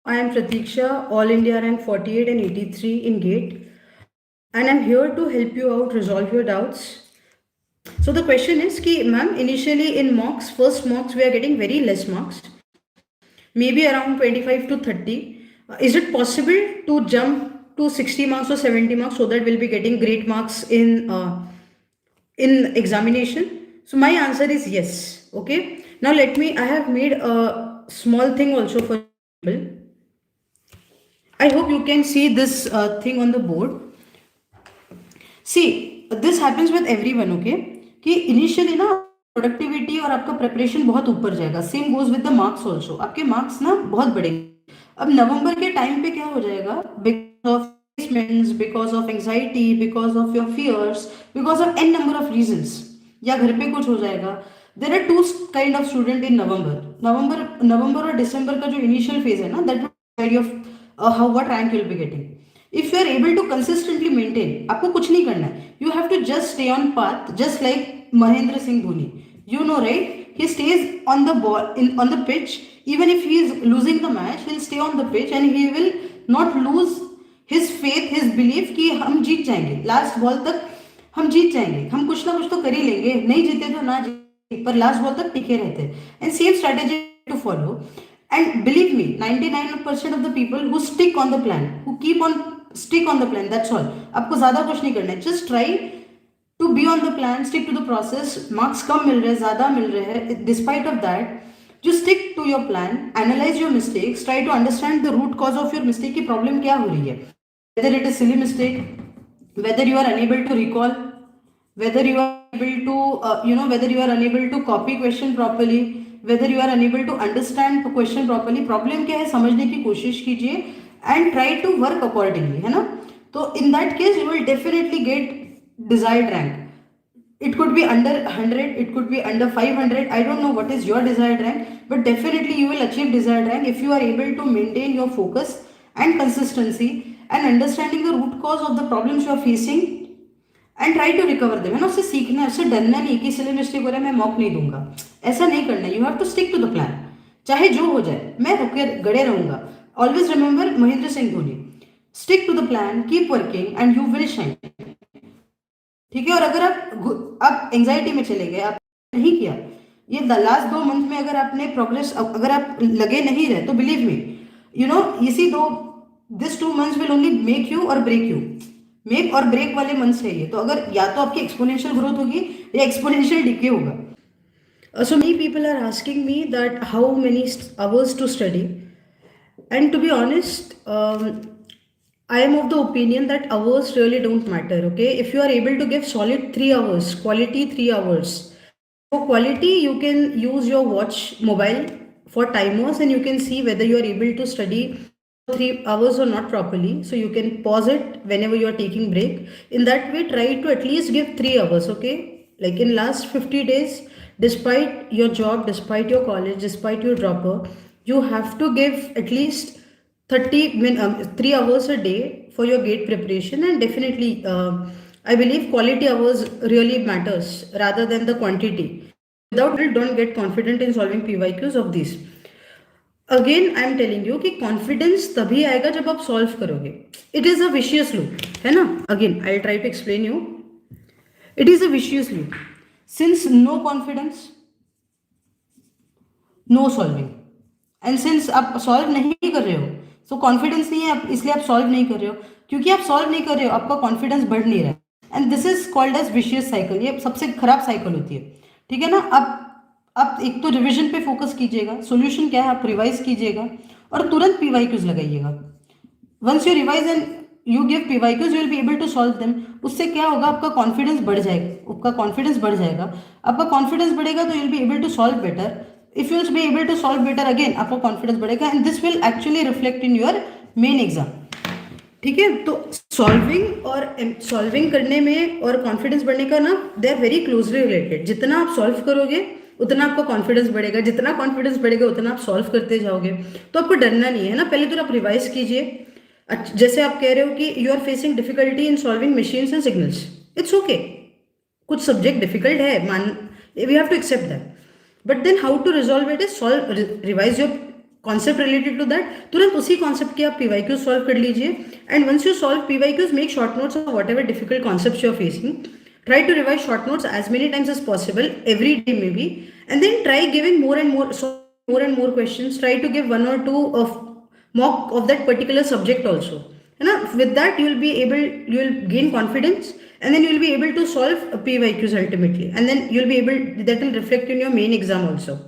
I am Pratiksha, All India rank 48 and 83 in GATE, and I'm here to help you out resolve your doubts. So the question is, ki, ma'am, initially in mocks, first mocks, we are getting very less marks, maybe around 25 to 30. Is it possible to jump to 60 marks or 70 marks so that we'll be getting great marks in examination? So my answer is yes. Okay. Now I have made a small thing also for you. I hope you can see this thing on the board. See, this happens with everyone, okay? कि initially ना productivity और आपका preparation बहुत ऊपर जाएगा. Same goes with the marks also. आपके marks ना बहुत बढ़ेंगे. अब नवंबर के टाइम पे क्या हो जाएगा? Because of placements, because of anxiety, because of your fears, because of an number of reasons, या घर पे कुछ हो जाएगा. There are two kind of student in November और दिसंबर का जो इनिशियल फेज है ना, that of how what rank you will be getting. If you are able to consistently maintain, आपको कुछ नहीं करना है. You have to just stay on path, just like Mahendra Singh Dhoni. You know, right? He stays on the ball, on the pitch. Even if he is losing the match, he'll stay on the pitch and he will not lose his faith, his belief कि हम जीत जाएंगे. Last ball तक हम जीत जाएंगे. हम कुछ ना कुछ तो कर ही लेंगे. नहीं जीते तो ना जीते, पर लास्ट बॉल तक टिके रहते. And same strategy to follow. And believe me, 99% of the people who stick on the plan, who keep on stick on the plan, that's all. आपको ज्यादा कुछ नहीं करना है. Just try to be on the plan, stick to the process. Marks कम मिल रहे हैं, ज्यादा मिल रहे हैं. Despite of that, just stick to your plan, analyze your mistakes, try to understand the root cause of your mistake की problem क्या हो रही है. Whether it is silly mistake, whether you are unable to recall, whether you are able to whether you are unable to copy question properly, whether you are unable to understand question properly. Problem क्या है समझने की कोशिश कीजिए and try to work accordingly, है ना. तो in that case you will definitely get desired rank. It could be under 100, it could be under 500. I don't know what is your desired rank, but definitely you will achieve desired rank if you are able to maintain your focus and consistency and understanding the root cause of the problems you are facing and try to recover them, है ना. उससे सीखना है, उससे डरना नहीं कि इसलिए मिस्टेक हो रहा है मैं मॉक नहीं दूंगा. ऐसा नहीं करना. You have to stick to the plan. चाहे जो हो जाए मैं रुके गड़े रहूंगा. Always remember Mahendra Singh Dhoni. Stick to the plan, keep working, and you will shine. ठीक है. और अगर आप एंजाइटी में चले गए, आप नहीं किया ये लास्ट 2 मंथ में, अगर आपने प्रोग्रेस, अगर आप लगे नहीं रहे, तो बिलीव मी, यू नो, इसी this 2 months will only make you और ब्रेक यू. मेक और ब्रेक वाले मंथ्स है ये. तो अगर या तो आपकी एक्सपोनेंशियल ग्रोथ होगी या एक्सपोनेंशियल डिके होगा. So many people are asking me that how many hours to study. And to be honest, I am of the opinion that hours really don't matter. Okay, if you are able to give solid 3 hours, quality 3 hours. For quality, you can use your watch mobile for timers and you can see whether you are able to study 3 hours or not properly. So you can pause it whenever you are taking break. In that way, try to at least give 3 hours. Okay, like in last 50 days, despite your job, despite your college, despite your dropper, you have to give at least 3 hours a day for your GATE preparation. And definitely I believe quality hours really matters rather than the quantity. Without it, don't get confident in solving PYQs of these. Again I am telling you कि confidence तभी आएगा जब आप solve करोगे. It is a vicious loop, है ना. Again I'll try to explain you. It is a vicious loop. Since no confidence, no solving. And since आप solve नहीं कर रहे हो, सो कॉन्फिडेंस नहीं है, आप इसलिए आप सॉल्व नहीं कर रहे हो. क्योंकि आप सॉल्व नहीं कर रहे हो, आपका कॉन्फिडेंस बढ़ नहीं रहा है. And this is called as vicious cycle. ये सबसे खराब साइकिल होती है. ठीक है ना. आप एक तो रिविजन पे फोकस कीजिएगा. सोल्यूशन क्या है, आप रिवाइज कीजिएगा और तुरंत PYQs लगाइएगा. Once you revise and you give PYQs, you will be able to solve them. उससे क्या होगा, आपका कॉन्फिडेंस बढ़ जाएगा. आपका कॉन्फिडेंस बढ़ जाएगा. आपका कॉन्फिडेंस बढ़ेगा तो you will be able to solve better. If you will be able to solve better, again आपका कॉन्फिडेंस बढ़ेगा and this will actually reflect in your main exam. ठीक है. तो सॉल्विंग करने में और कॉन्फिडेंस बढ़ने का ना, they are very closely related. जितना आप सॉल्व करोगे उतना आपका कॉन्फिडेंस बढ़ेगा. जितना कॉन्फिडेंस बढ़ेगा उतना आप सॉल्व करते जाओगे. तो आपको डरना नहीं है ना. पहले तो आप रिवाइज कीजिए. जैसे आप कह रहे हो कि you are facing difficulty in solving machines and signals. It's okay. कुछ सब्जेक्ट डिफिकल्ट है, we have to accept that. But then how to resolve it is revise your concept related to that, तुरंत उसी concept के आप PYQs solve कर लीजिए. And once you solve PYQs, make short notes of whatever difficult concept you are facing. Try to revise short notes as many times as possible, every day maybe, and then try giving more and more questions. Try to give one or two of mock of that particular subject also. है ना? With that you will gain confidence, and then you will be able to solve PYQs ultimately, and then you will be able, that will reflect in your main exam also.